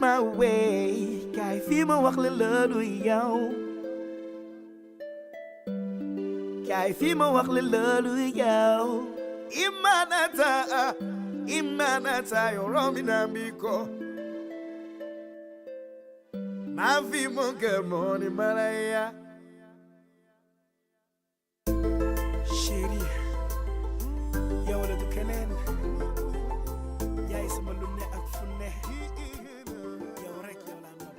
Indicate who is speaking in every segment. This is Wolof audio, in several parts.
Speaker 1: my way kaay fii ma wax la loolu yow kaay fii ma wax la loolu yow imanata yo rombi na mbiko ma fi mon cœur mon malaya chérie yow la du keneen yaay sama lu ne ak fu ne yow rek yow la nopp.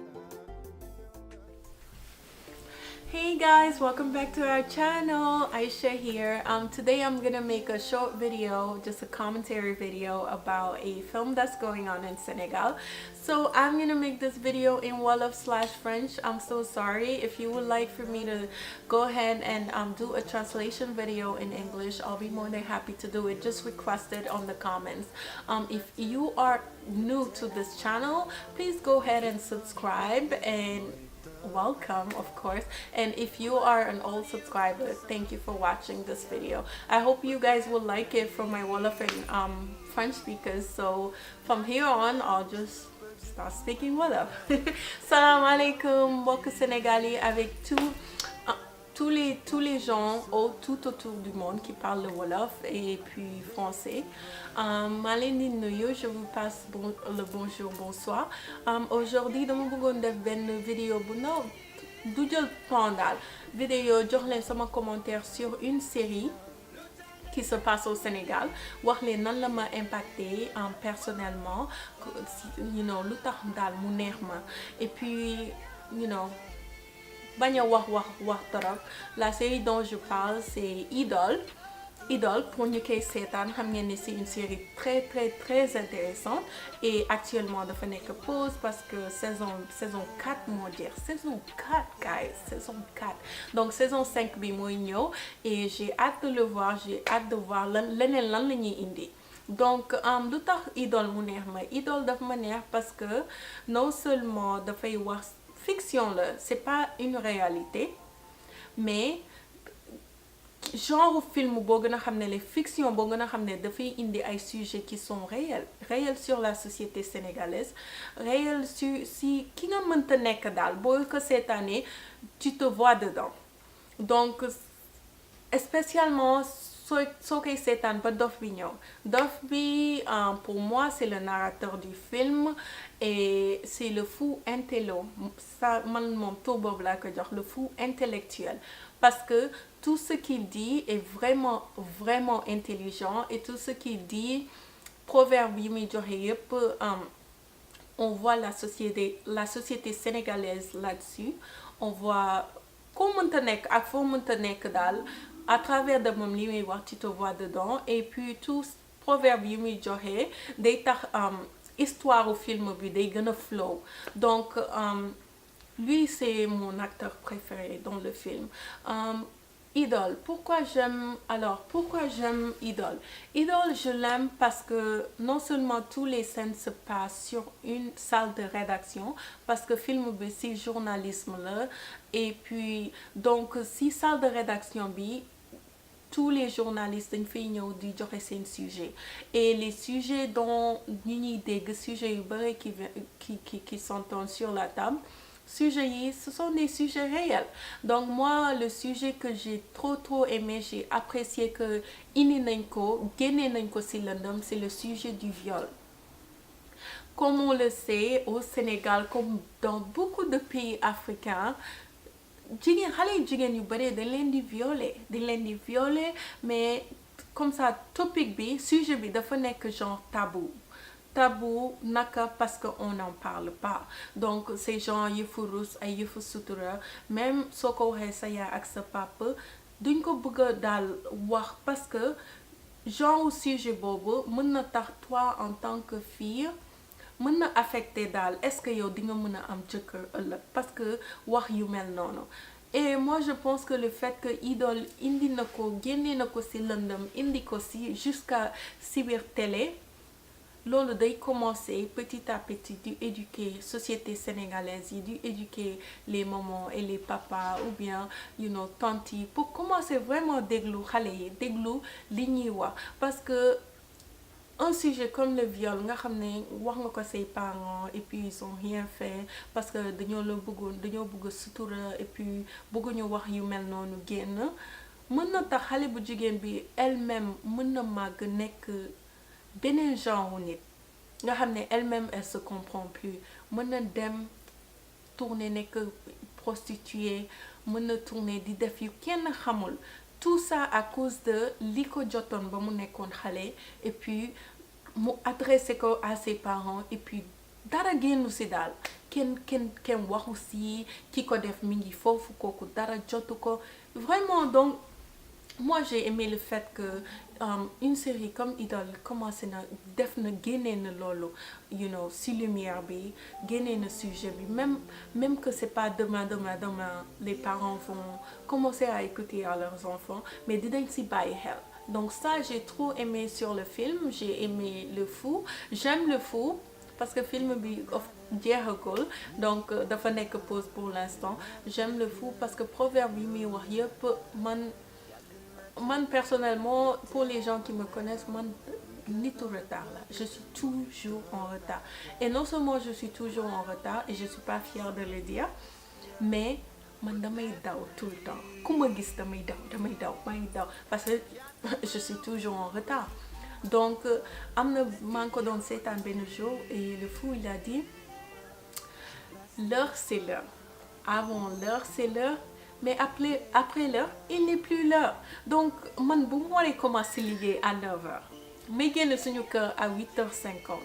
Speaker 2: Hey guys, welcome back to our channel. Aisha here. Today I'm gonna make a short video, just a commentary video about a film that's going on in Senegal. So I'm gonna make this video in Wolof/French. I'm so sorry. If you would like for me to go ahead and do a translation video in English, I'll be more than happy to do it. Just request it on the comments. If you are new to this channel, please go ahead and subscribe and welcome, of course. And if you are an old subscriber, thank you for watching this video. I hope you guys will like it for my Wolof and French speakers. So from here on, I'll just start speaking Wolof. Salam alaikum, mbokk Sénégalais, avec tous les gens tout autour du monde qui parlent le Wolof et puis français. maa leen di nuyu, je vous passe le bonjour, bonsoir. Aujourd'hui dama bëggoon def benn vidéo bu ndaw du jël temps daal vidéo jox leen sama commentaire sur une série qui se passe au Sénégal, wax leen nan la ma impacté personnellement, lu tax daal mu neex ma, et puis bañ a wax trop. La série dont je parle c'est Idole. Pour ñu koy seetaan xam ngeen ne c'est une série très intéressante et actuellement dafa nekk pause parce que saison 4 moo jeex. Saison 4 guys, saison 4. Donc saison 5 bi mooy ñëw et j'ai hâte de le voir, j'ai hâte de voir leneen lan la ñuy indi. Donc lu tax Idole mu neex ma, Idole daf ma neex parce que non seulement dafay wax fiction la, c'est pas une réalité, mais genre film boo gën a xam ne les fiction boo gën a xam ne dafay indi ay sujets qui sont réels sur la société sénégalaise, réels si ki nga mënta nekk daal boo ko seetaanee tu te vois dedans. Donc spécialement soo koy seetaan ba dof bi ñëw. Dof bi pour moi c'est le narrateur du film et c'est le fou intello, ça man moom tur boobu laa ko jox, le fou intellectuel, parce que tout ce qu'il dit est vraiment intelligent et tout ce qu'il dit, proverbe yi muy joxe yépp, on voit la société sénégalaise là-dessus. On voit ko mënta nekk ak foo mënta nekk daal à travers de moom li muy wax tu te vois dedans, et puis tout proverbe yi muy joxe day tax histoire au film bi day gën a flow. Donc lui c'est mon acteur préféré dans le film. Idole, pourquoi j'aime Idole? Idole, je l'aime parce que non seulement tous les scènes se passent sur une salle de rédaction, parce que film bi si journalisme là, et puis donc si salle de rédaction bi tous les journalistes dañ fay ñëw di joxe seen sujet, et les sujets dont ñu ñuy dégg sujets yu bari qui sont sur la table, sujets yi ce sont des sujets réels. Donc moi le sujet que j'ai trop aimé, j'ai apprécié que indi nañ ko génne nañ ko ci lëndëm, c'est le sujet du viol. Comme on le sait au Sénégal, comme dans beaucoup de pays africains, xale jigéen yu bari dañ leen di violer, mais comme ça topic bi, sujet bi dafa nekk genre tabou naka, parce que on n'en parle pas. Donc ces gens yëfu rus ay yëfu sutura, même soo ko waxee sa yaay ak sa papa duñ ko bëgg daal wax, parce que genre sujet boobu mën na tax toi en tant que fille mën na affecter daal, est-ce que yow di nga mën a am jëkkër ëllëg parce que wax yu mel noonu. Et moi je pense que le fait que Idole indi na ko génne na ko ci lëndëm, indi ko ci jusqu'à ci biir télé, loolu day commencer petit à petit di éduquer société sénégalaise yi, di éduquer les mamans et les papas ou bien tantes yi, pour commencer vraiment déglu xale yi, déglu li ñuy wax, parce que un sujet comme le viol nga xam ne wax nga ko say parents et puis ils ont rien fait parce que dañoo bëgg sutura et puis bëgguñu wax yu mel noonu génn mën na tax xale bu jigéen bi elle-même mën na màgg nekk beneen genre nit nga xam ne elle-même elle se comprend plus mën na dem tourner nekk prostituée mën na tourner di def yu kenn xamul tout ça à cause de li ko jotoon ba mu nekkoon xale et puis mu adressé ko à ses parents et puis dara génnu si daal kenn waxu si ki ko def mi ngi foofu kooku dara jotu ko vraiment. Donc moi j'ai aimé le fait que une série comme Idole commencé na def na génnee na loolu si lumière bi génnee na sujet bi même que c'est pas demain les parents vont commencer à écouter à leurs enfants mais dinañ si bàyyi xel. Donc ça j'ai trop aimé sur le film. J'ai aimé le fou, j'aime le fou parce que film bi jeexagul donc dafa nekk pause pour l'instant. J'aime le fou parce que proverbe yi muy wax yëpp man personnellement, pour les gens qui me connaissent, man nitu retard là, je suis toujours en retard et non seulement je suis toujours en retard et je suis pas fière de le dire mais man damay daw tout le temps ku ma gis damay daw parce que je suis toujours en retard. Donc am na maa ngi ko doon seetaan benn jour et le fou il a dit l'heure c'est l'heure, avant l'heure c'est l'heure, mais après l'heure il n'est plus l'heure. Donc man bu mu waree commencer liggéey à 9h may génn suñu kër à 8h50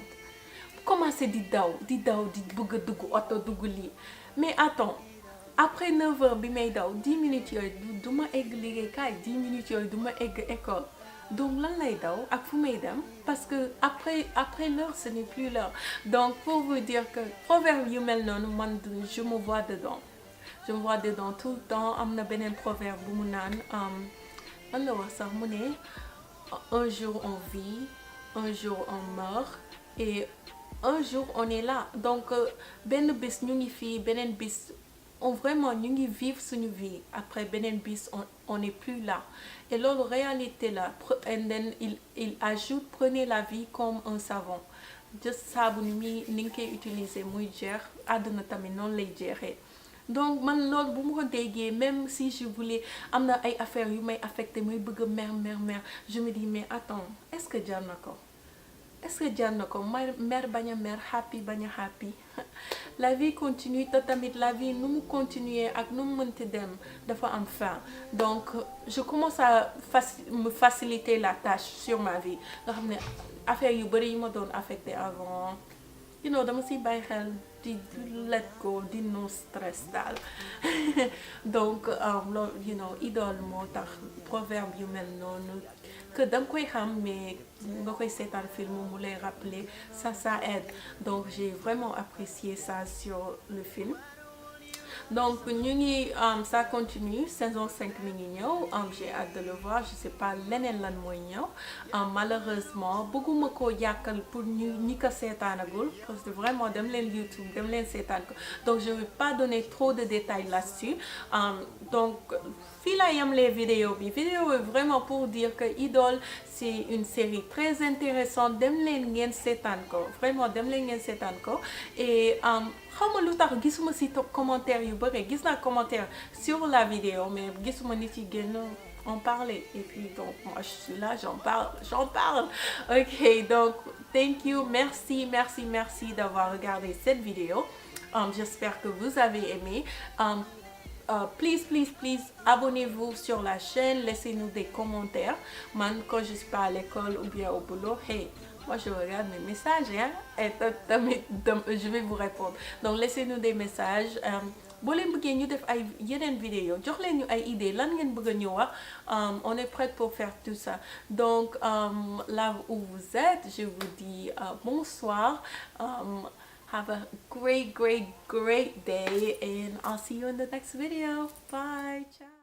Speaker 2: commencer di daw di bëgg a dugg oto dugg lii mais attends après 9h bi may daw 10 minutes yooyu du ma egg liggéeykaay 10 minutes yooyu du ma egg école. Donc lan lay daw ak fu may dem parce que après l'heure ce n'est plus l'heure. Donc pour vous dire que proverbe yu mel noonu man je me vois dedans tout le temps. Am na beneen proverbe bu mu naan lan la wax sax mu ne un jour on vit, un jour on meurt et un jour on est là. Donc benn bis ñu ngi fii beneen bis vraiment ñu ngi vivre suñu vie après beneen bis on n'est plus là et loolu réalité la. And then il ajoute prenez la vie comme un savon. Just saabu ni nga koy utiliser muy jeex àdduna tamit noonu lay jeexee. Donc man loolu bu ma ko déggee même si je voulais am na ay affaires yu may affecté muy bëgg a mer je me dis mais attends est-ce que jar na ko mer bañ a mer happy bañ a happy la vie continue te tamit la vie nu mu continuer ak nu mu mënti dem dafa am fin. Donc je commence à me faciliter la tâche sur ma vie nga xam ne affaire yu bari yi ma doon affecté avant dama siy bàyyi xel di let go di no stress daal. Donc loolu Idole moo tax proverbe yu mel noonu que danga koy xam mais nga koy seetaan film mu lay rappeler ça aide. Donc j'ai vraiment apprécié ça sur le film. Donc ñu ngi ça continue saison 5 mi ngi ñëw j'ai hâte de le voir. Je sais pas leneen lan mooy ñëw malheureusement bëgguma ko yàkkal pour ñi ko seetaanagul parce que vraiment dem leen YouTube dem leen seetaan ko. Donc je vais pas donner trop de détails là-dessus. Donc fii laa yem les vidéos bi vidéo est vraiment pour dire que Idole c'est une série très intéressante. Dem leen ngeen seetaan ko vraiment dem leen ngeen seetaan ko et xawma lu tax gisuma ci commentaire yu bëri gis naa commentaire sur la vidéo mais gisuma nit yi génn en parler et puis donc moi je suis là j'en parle. Ok, donc thank you, merci d'avoir regardé cette vidéo. J'espère que vous avez aimé. Please abonnez-vous sur la chaîne, laissez-nous des commentaires. Man quand je suis pas à l'école ou bien au boulot, hey, moi je regarde mes messages et je vais vous répondre. Donc laissez-nous des messages. Boo leen bëggee ñu def ay yeneen vidéo jox leen ñu ay idées lan ngeen bëgg a ñu wax on est prêt pour faire tout ça. Donc là où vous êtes, je vous dis bonsoir. Have a great day and I'll see you in the next video. Bye. Ciao.